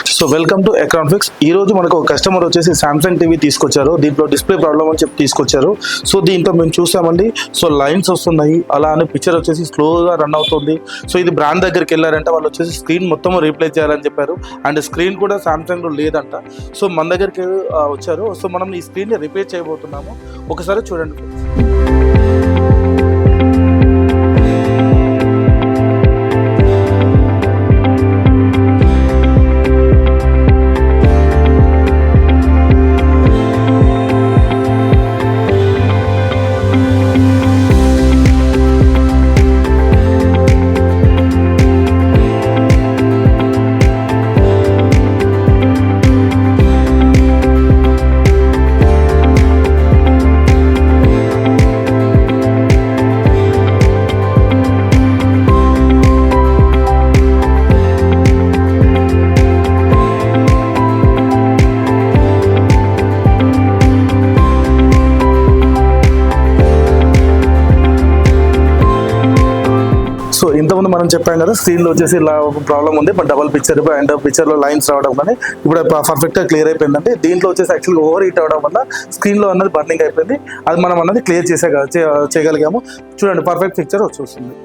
So welcome to ఎకరాన్ ఫిక్స్. ఈ రోజు మనకు ఒక కస్టమర్ వచ్చేసి సామ్సంగ్ టీవీ తీసుకొచ్చారు. దీంట్లో డిస్ప్లే ప్రాబ్లమ్ అని చెప్పి తీసుకొచ్చారు. సో దీంట్లో మేము చూసామండి. సో లైన్స్ వస్తున్నాయి, అలా అని పిక్చర్ వచ్చేసి స్లోగా రన్ అవుతుంది. సో ఇది బ్రాండ్ దగ్గరికి వెళ్ళారంటే వాళ్ళు వచ్చేసి స్క్రీన్ మొత్తం రీప్లేస్ చేయాలని చెప్పారు. అండ్ స్క్రీన్ కూడా సామ్సంగ్లో లేదంట. సో మన దగ్గరికి వచ్చారు. సో మనం ఈ స్క్రీన్ని రిపేర్ చేయబోతున్నాము. ఒకసారి చూడండి. సో ఇంతకుముందు మనం చెప్పాం కదా, స్క్రీన్లో వచ్చేసి ఇలా ఒక ప్రాబ్లం ఉంది, బట్ డబల్ పిక్చర్ అండ్ పిక్చర్లో లైన్స్ రావడం కానీ ఇప్పుడు పర్ఫెక్ట్గా క్లియర్ అయిపోయిందండి. దీంట్లో వచ్చేసి యాక్చువల్గా ఓవర్ హీట్ అవ్వడం వల్ల స్క్రీన్లో అన్నది బర్నింగ్ అయిపోయింది. అది మనం అన్నది క్లియర్ చేయగలిగాము. చూడండి, పర్ఫెక్ట్ పిక్చర్ వచ్చేస్తుంది.